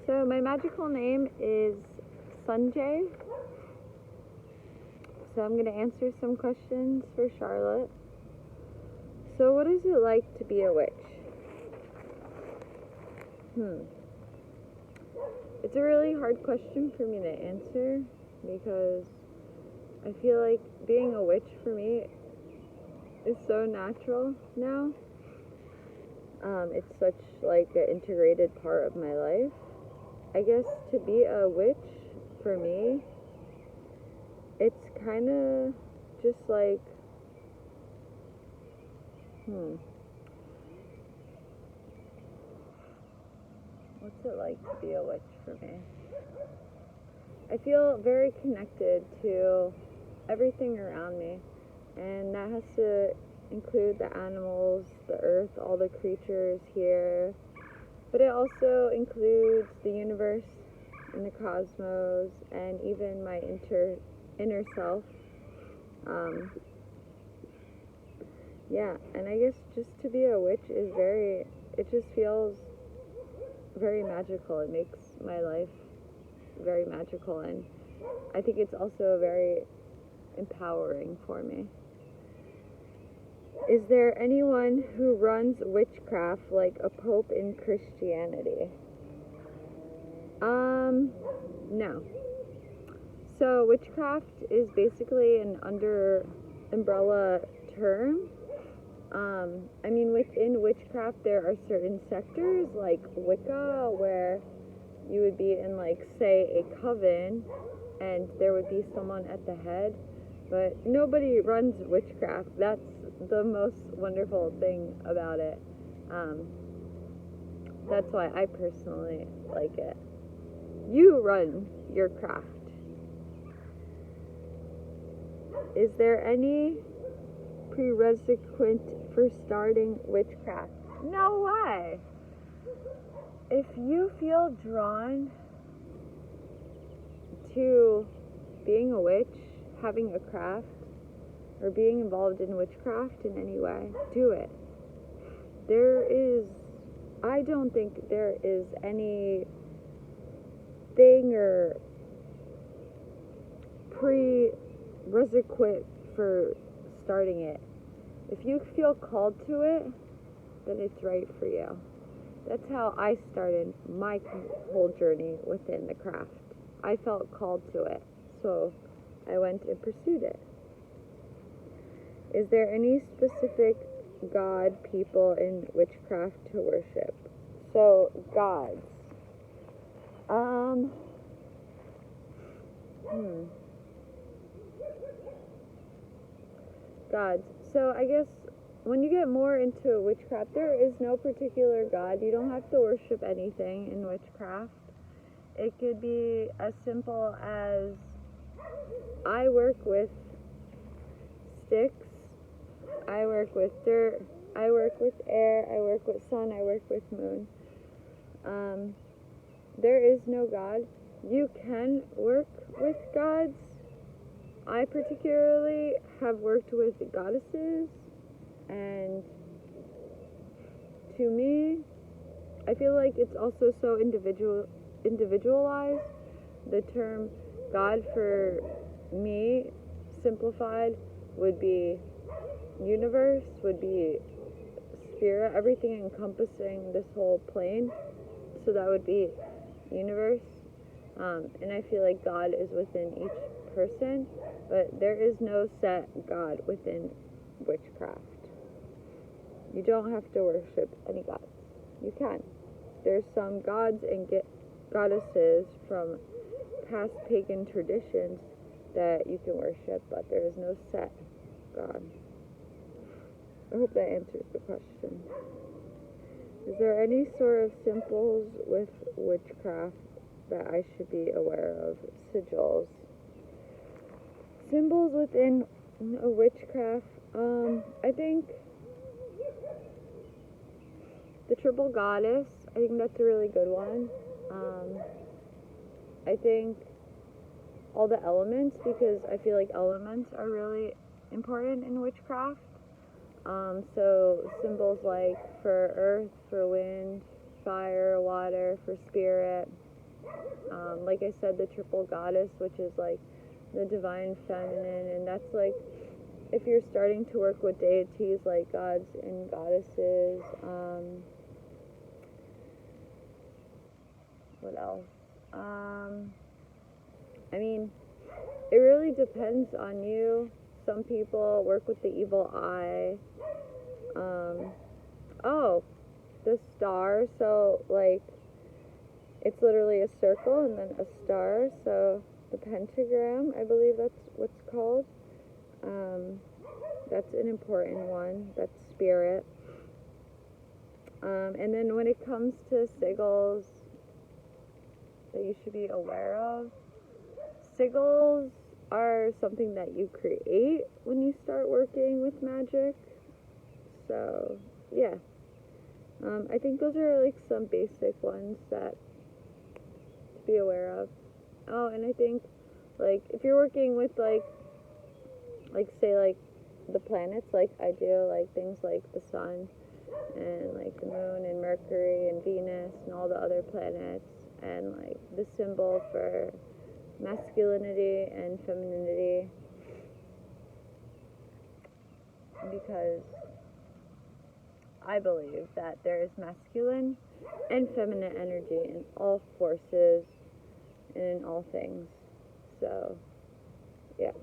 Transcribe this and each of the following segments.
So my magical name is Sanjay. So I'm going to answer some questions for Charlotte. So what is it like to be a witch? It's a really hard question for me to answer because I feel like being a witch for me is so natural now. It's such like an integrated part of my life. I guess to be a witch for me, it's kind of just like, what's it like to be a witch for me? I feel very connected to everything around me, and that has to include the animals, the earth, all the creatures here, but it also includes the universe and the cosmos, and even my inner self. And I guess just to be a witch is it just feels very magical. It makes my life very magical, and I think it's also very empowering for me. Is there anyone who runs witchcraft like a pope in Christianity? No. So witchcraft is basically an umbrella term. Within witchcraft there are certain sectors like Wicca, where you would be in, like, say, a coven, and there would be someone at the head, but nobody runs witchcraft. That's the most wonderful thing about it. That's why I personally like it. You run your craft. Is there any prerequisite for starting witchcraft? No way! If you feel drawn to being a witch, having a craft, or being involved in witchcraft in any way, do it. I don't think there is any thing or prerequisite for starting it. If you feel called to it, then it's right for you. That's how I started my whole journey within the craft. I felt called to it, so I went and pursued it. Is there any specific god, people in witchcraft to worship? So, gods. Gods. So I guess when you get more into witchcraft, there is no particular god. You don't have to worship anything in witchcraft. It could be as simple as, I work with sticks, I work with dirt, I work with air, I work with sun, I work with moon. There is no God. You can work with gods. I particularly have worked with goddesses, and to me, I feel like it's also so individualized. The term God for me, simplified, would be universe, would be spirit, everything encompassing this whole plane. So that would be universe. And I feel like God is within each person, but there is no set God within witchcraft. You don't have to worship any gods. You can. There's some gods and goddesses from past pagan traditions that you can worship, but there is no set God. I hope that answers the question. Is there any sort of symbols with witchcraft that I should be aware of? Sigils. Symbols within a witchcraft, I think the triple goddess, I think that's a really good one. I think all the elements, because I feel like elements are really important in witchcraft. So symbols like for earth, for wind, fire, water, for spirit. Like I said, the triple goddess, which is like the divine feminine, and that's like if you're starting to work with deities like gods and goddesses. What else? I mean, it really depends on you. Some people work with the evil eye. Oh, the star. So, like, it's literally a circle and then a star. So, the pentagram, I believe that's what's called. That's an important one. That's spirit. And then when it comes to sigils that you should be aware of, sigils are something that you create when you start working with magic. So, yeah. I think those are like some basic ones that to be aware of. Oh, and I think like if you're working with like say like the planets like I do, like things like the sun and like the moon and Mercury and Venus and all the other planets, and like the symbol for masculinity and femininity, because I believe that there is masculine and feminine energy in all forces and in all things. So, yeah.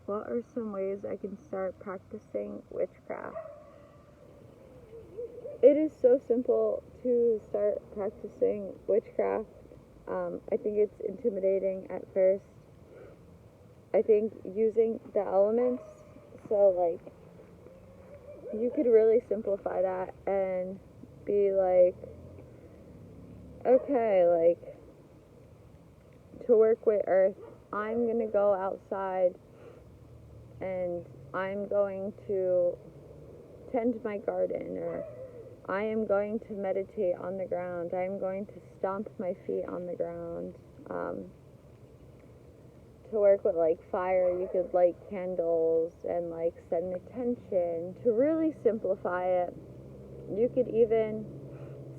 What are some ways I can start practicing witchcraft? It is so simple to start practicing witchcraft. I think it's intimidating at first. I think using the elements, so like you could really simplify that and be like, okay, like to work with earth, I'm gonna go outside and I'm going to tend my garden, or I am going to meditate on the ground. I am going to stomp my feet on the ground. To work with like fire, you could light candles and like set an intention. To really simplify it, you could even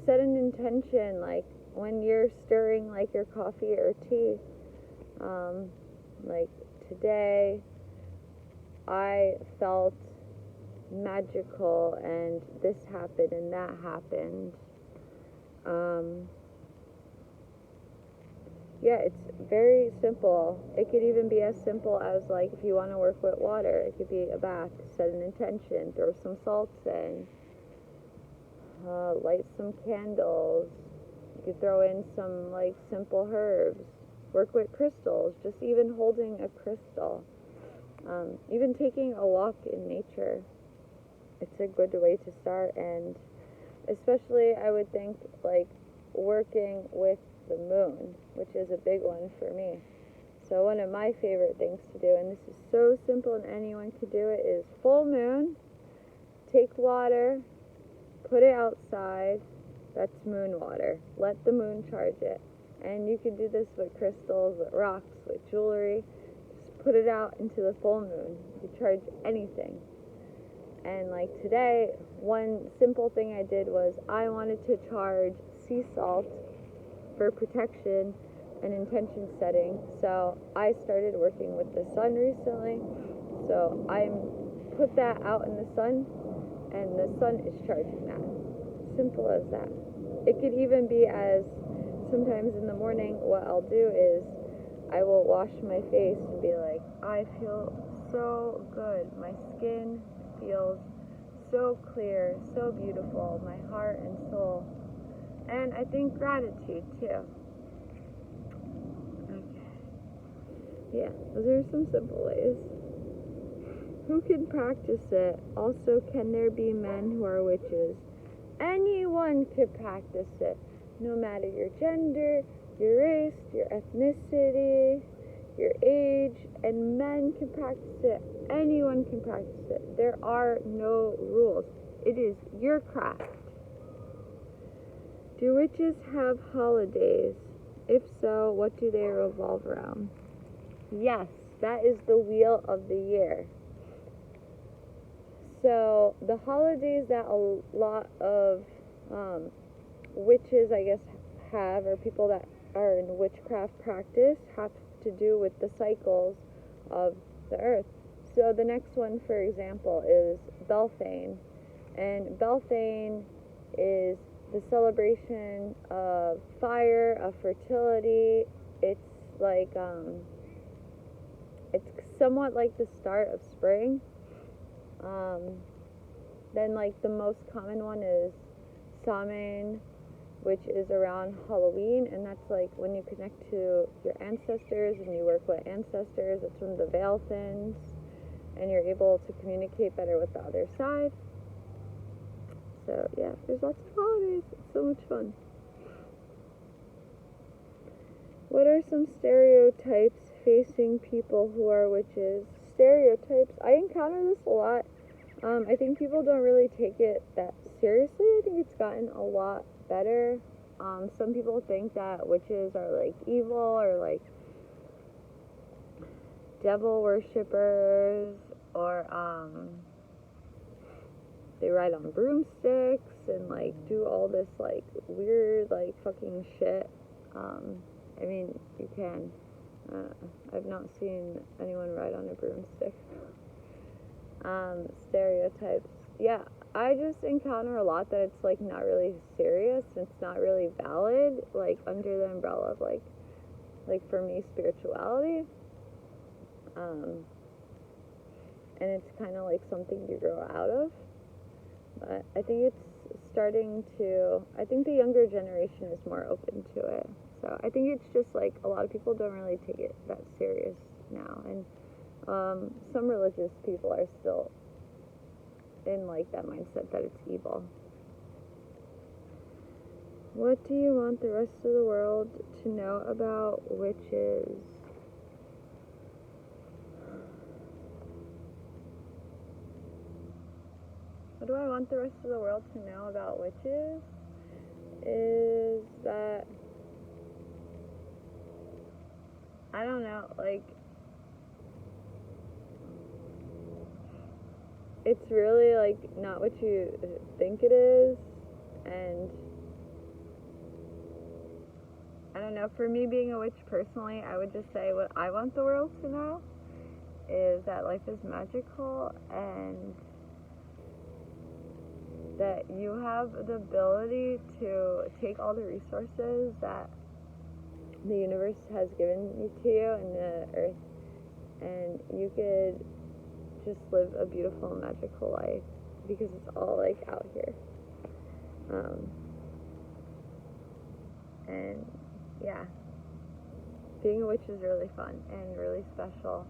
set an intention like when you're stirring like your coffee or tea. Like today, I felt magical and this happened and that happened. Yeah, it's very simple. It could even be as simple as like if you want to work with water, it could be a bath, set an intention, throw some salts in, light some candles. You could throw in some like simple herbs, work with crystals, just even holding a crystal, even taking a walk in nature. It's a good way to start, and especially I would think like working with the moon, which is a big one for me. So one of my favorite things to do, and this is so simple and anyone could do it, is full moon, take water, put it outside, that's moon water, let the moon charge it. And you can do this with crystals, with rocks, with jewelry. Just put it out into the full moon. You charge anything. And like today, one simple thing I did was I wanted to charge sea salt for protection and intention setting. So I started working with the sun recently. So I put that out in the sun, and the sun is charging that. Simple as that. It could even be as sometimes in the morning, what I'll do is I will wash my face and be like, I feel so good. My skin feels so clear, so beautiful, my heart and soul. And I think gratitude too. Okay. Yeah, those are some simple ways. Who can practice it? Also, can there be men who are witches? Anyone could practice it, no matter your gender, your race, your ethnicity, your age, and men can practice it. Anyone can practice it. There are no rules. It is your craft. Do witches have holidays? If so, what do they revolve around? Yes, that is the wheel of the year. So the holidays that a lot of witches, I guess, have, or people that are in witchcraft practice, have to do with the cycles of the earth. So the next one, for example, is Beltane. And Beltane is the celebration of fire, of fertility. It's like, it's somewhat like the start of spring. Then, like, the most common one is Samhain, which is around Halloween, and that's like when you connect to your ancestors and you work with ancestors. It's when the veil thins and you're able to communicate better with the other side. So yeah, there's lots of holidays. It's so much fun. What are some stereotypes facing people who are witches? Stereotypes. I encounter this a lot. I think people don't really take it that seriously. I think it's gotten a lot better. Some people think that witches are like evil or like devil worshippers, or they ride on broomsticks and like do all this like weird like fucking shit. I mean, you can. I've not seen anyone ride on a broomstick. Stereotypes. Yeah, I just encounter a lot that it's like not really serious. It's not really valid, like under the umbrella of like for me, spirituality. And it's kind of like something you grow out of. But I think I think the younger generation is more open to it. So I think it's just like a lot of people don't really take it that serious now. And some religious people are still in like that mindset that it's evil. What do you want the rest of the world to know about witches? What do I want the rest of the world to know about witches? Is that, I don't know, like, it's really like not what you think it is. And I don't know, for me being a witch personally, I would just say what I want the world to know is that life is magical and that you have the ability to take all the resources that the universe has given to you and the earth, and you could just live a beautiful, magical life because it's all like out here. And yeah, being a witch is really fun and really special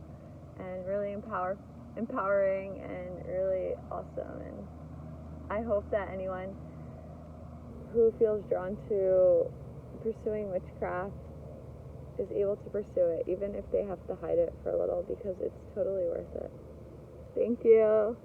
and really empowering and really awesome. And I hope that anyone who feels drawn to pursuing witchcraft is able to pursue it, even if they have to hide it for a little, because it's totally worth it. Thank you.